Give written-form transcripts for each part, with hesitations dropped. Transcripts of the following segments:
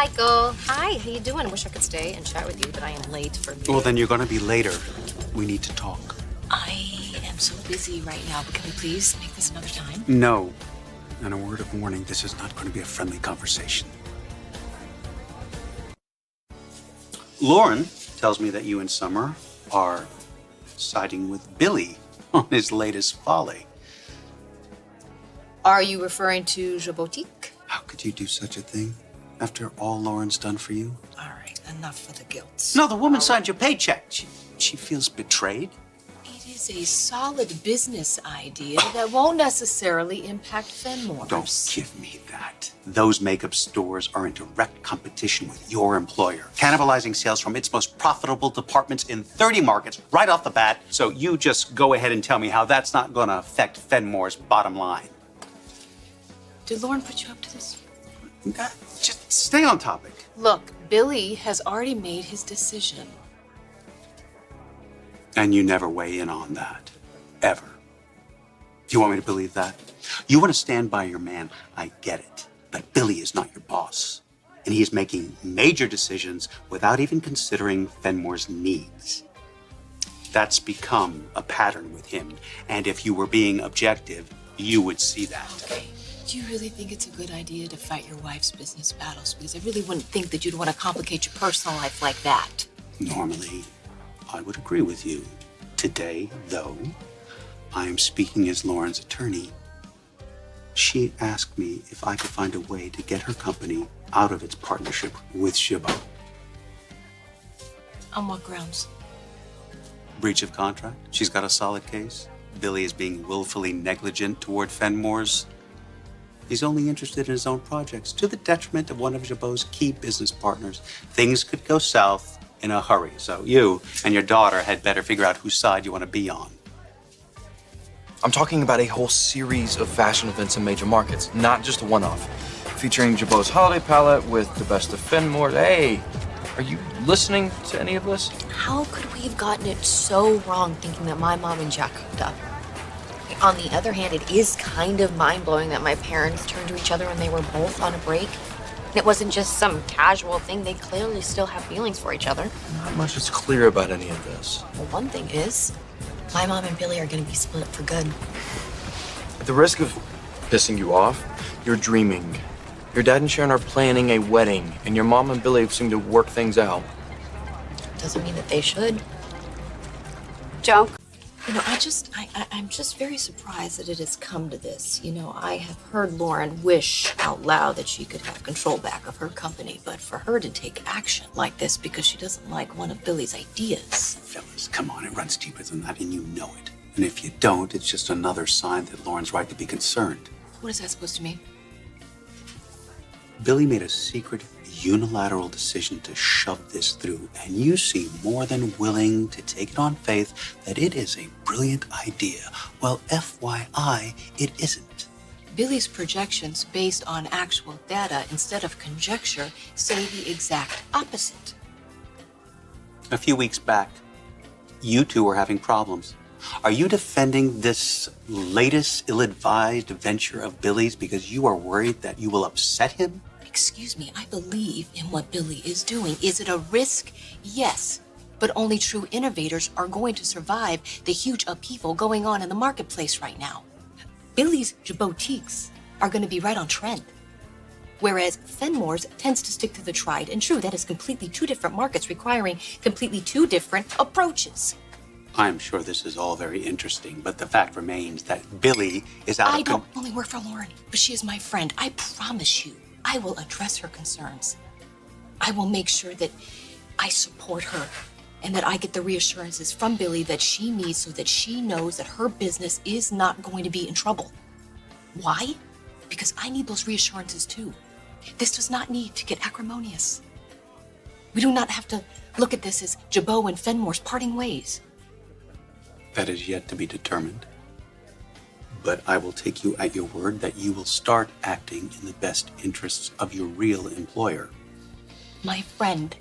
Michael. Hi, how you doing? I wish I could stay and chat with you, but I am late for Well, then you're going to be later. We need to talk. I am so busy right now, but can we please make this another time? No. And a word of warning, this is not going to be a friendly conversation. Lauren tells me that you and Summer are siding with Billy on his latest folly. Are you referring to Je Boutique? How could you do such a thing after all Lauren's done for you? All right, enough for the guilt. No, the woman signed your paycheck. She feels betrayed. It is a solid business idea that won't necessarily impact Fenmore's. Don't give me that. Those makeup stores are in direct competition with your employer, cannibalizing sales from its most profitable departments in 30 markets right off the bat. So you just go ahead and tell me how that's not going to affect Fenmore's bottom line. Did Lauren put you up to this? Just stay on topic. Look, Billy has already made his decision. And you never weigh in on that. Ever. Do you want me to believe that? You want to stand by your man. I get it. But Billy is not your boss. And he is making major decisions without even considering Fenmore's needs. That's become a pattern with him. And if you were being objective, you would see that. Okay. Do you really think it's a good idea to fight your wife's business battles? Because I really wouldn't think that you'd want to complicate your personal life like that. Normally, I would agree with you. Today, though, I am speaking as Lauren's attorney. She asked me if I could find a way to get her company out of its partnership with Jibbo. On what grounds? Breach of contract. She's got a solid case. Billy is being willfully negligent toward Fenmore's. He's only interested in his own projects, to the detriment of one of Jabot's key business partners. Things could go south in a hurry, so you and your daughter had better figure out whose side you want to be on. I'm talking about a whole series of fashion events in major markets, not just a one-off. Featuring Jabot's holiday palette with the best of Fenmore. Hey, are you listening to any of this? How could we have gotten it so wrong thinking that my mom and Jack hooked up? On the other hand, it is kind of mind-blowing that my parents turned to each other when they were both on a break. And it wasn't just some casual thing. They clearly still have feelings for each other. Not much is clear about any of this. Well, one thing is, my mom and Billy are going to be split for good. At the risk of pissing you off, you're dreaming. Your dad and Sharon are planning a wedding, and your mom and Billy seem to work things out. Doesn't mean that they should. Junk. You know, I'm just very surprised that it has come to this. You know, I have heard Lauren wish out loud that she could have control back of her company, but for her to take action like this because she doesn't like one of Billy's ideas. Phyllis, come on, it runs deeper than that, and you know it. And if you don't, it's just another sign that Lauren's right to be concerned. What is that supposed to mean? Billy made a secret, unilateral decision to shove this through, and you seem more than willing to take it on faith that it is a brilliant idea. Well, FYI, it isn't. Billy's projections based on actual data instead of conjecture say the exact opposite. A few weeks back, you two were having problems. Are you defending this latest ill-advised venture of Billy's because you are worried that you will upset him? Excuse me, I believe in what Billy is doing. Is it a risk? Yes. But only true innovators are going to survive the huge upheaval going on in the marketplace right now. Billy's boutiques are going to be right on trend. Whereas Fenmore's tends to stick to the tried and true. That is completely two different markets requiring completely two different approaches. I'm sure this is all very interesting, but the fact remains that Billy is out of I don't only work for Lauren, but she is my friend. I promise you, I will address her concerns. I will make sure that I support her and that I get the reassurances from Billy that she needs so that she knows that her business is not going to be in trouble. Why? Because I need those reassurances too. This does not need to get acrimonious. We do not have to look at this as Jabot and Fenmore's parting ways. That is yet to be determined. But I will take you at your word that you will start acting in the best interests of your real employer. My friend,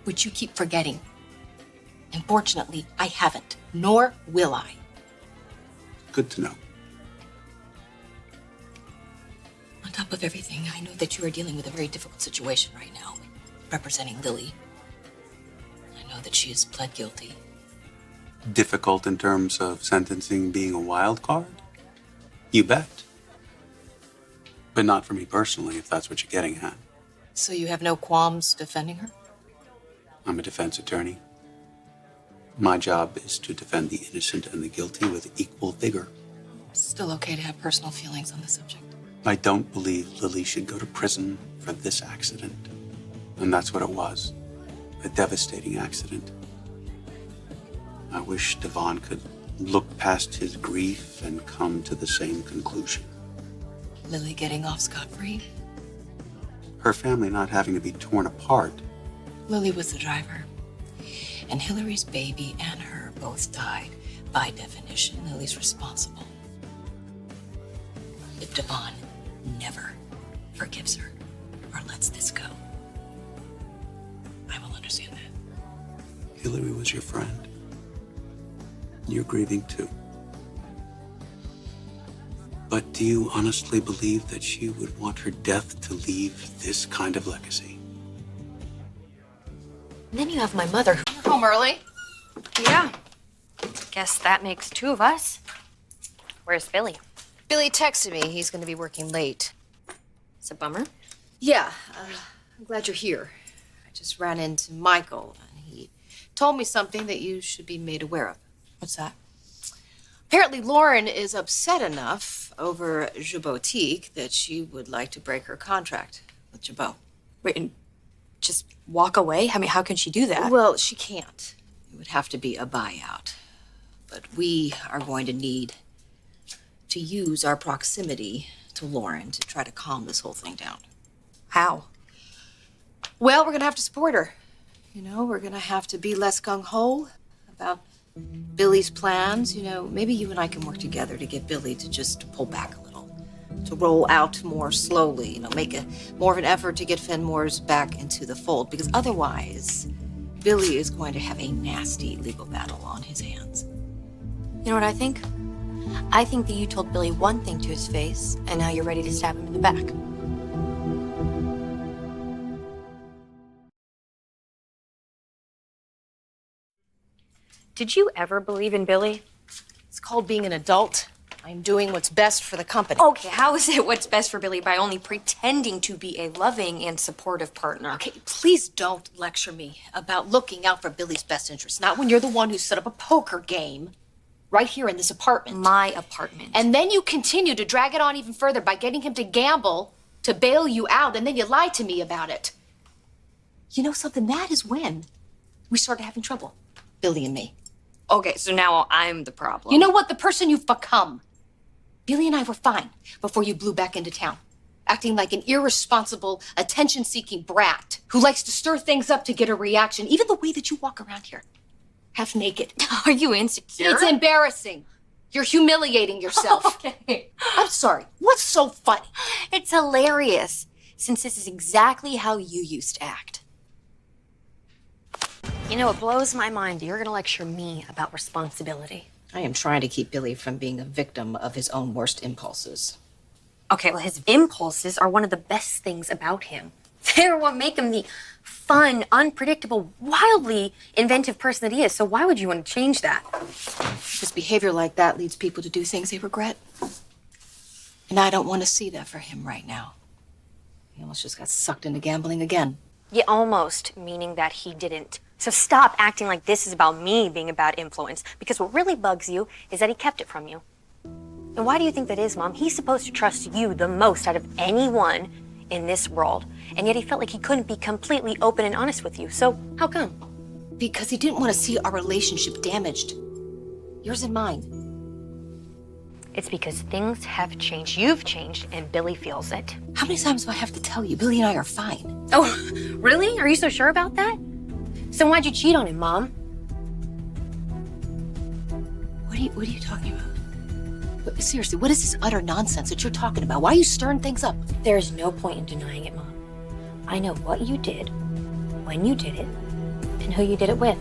which you keep forgetting. Unfortunately, I haven't, nor will I. Good to know. On top top of everything, I know that you are dealing with a very difficult situation right now, representing Lily. I know that she has pled guilty. Difficult in terms of sentencing being a wild card? You bet. But not for me personally, if that's what you're getting at. So you have no qualms defending her? I'm a defense attorney. My job is to defend the innocent and the guilty with equal vigor. Still okay to have personal feelings on the subject. I don't believe Lily should go to prison for this accident. And that's what it was. A devastating accident. I wish Devon could look past his grief and come to the same conclusion. Lily getting off scot-free? Her family not having to be torn apart. Lily was the driver. And Hillary's baby and her both died. By definition, Lily's responsible. If Devon never forgives her or lets this go, I will understand that. Hillary was your friend. You're grieving too. But do you honestly believe that she would want her death to leave this kind of legacy? And then you have my mother. You're home early? Yeah. Guess that makes two of us. Where's Billy? Billy texted me. He's going to be working late. It's a bummer. Yeah, I'm glad you're here. I just ran into Michael, and he told me something that you should be made aware of. What's that? Apparently, Lauren is upset enough over Jubotique that she would like to break her contract with Jabot. Wait, and just walk away? I mean, how can she do that? Well, she can't. It would have to be a buyout. But we are going to need to use our proximity to Lauren to try to calm this whole thing down. How? Well, we're going to have to support her. You know, we're going to have to be less gung-ho about Billy's plans. You know, maybe you and I can work together to get Billy to just pull back a little, to roll out more slowly, you know, make more of an effort to get Fenmore's back into the fold, because otherwise, Billy is going to have a nasty legal battle on his hands. You know what I think? I think that you told Billy one thing to his face, and now you're ready to stab him in the back. Did you ever believe in Billy? It's called being an adult. I'm doing what's best for the company. Okay, how is it what's best for Billy by only pretending to be a loving and supportive partner? Okay, please don't lecture me about looking out for Billy's best interests. Not when you're the one who set up a poker game right here in this apartment. My apartment. And then you continue to drag it on even further by getting him to gamble to bail you out, and then you lied to me about it. You know something? That is when we started having trouble, Billy and me. Okay, so now I'm the problem. You know what? The person you've become. Billy and I were fine before you blew back into town, acting like an irresponsible, attention-seeking brat who likes to stir things up to get a reaction, even the way that you walk around here, half naked. Are you insecure? It's embarrassing. You're humiliating yourself. Okay. I'm sorry. What's so funny? It's hilarious, since this is exactly how you used to act. You know, it blows my mind that you're going to lecture me about responsibility. I am trying to keep Billy from being a victim of his own worst impulses. Okay, well, his impulses are one of the best things about him. They're what make him the fun, unpredictable, wildly inventive person that he is. So why would you want to change that? His behavior like that leads people to do things they regret. And I don't want to see that for him right now. He almost just got sucked into gambling again. Yeah, almost, meaning that he didn't. So stop acting like this is about me being a bad influence, because what really bugs you is that he kept it from you. And why do you think that is, Mom? He's supposed to trust you the most out of anyone in this world, and yet he felt like he couldn't be completely open and honest with you. So how come? Because he didn't want to see our relationship damaged. Yours and mine. It's because things have changed. You've changed, and Billy feels it. How many times do I have to tell you? Billy and I are fine. Oh, really? Are you so sure about that? So why'd you cheat on him, Mom? What are you talking about? Seriously, what is this utter nonsense that you're talking about? Why are you stirring things up? There's no point in denying it, Mom. I know what you did, when you did it, and who you did it with.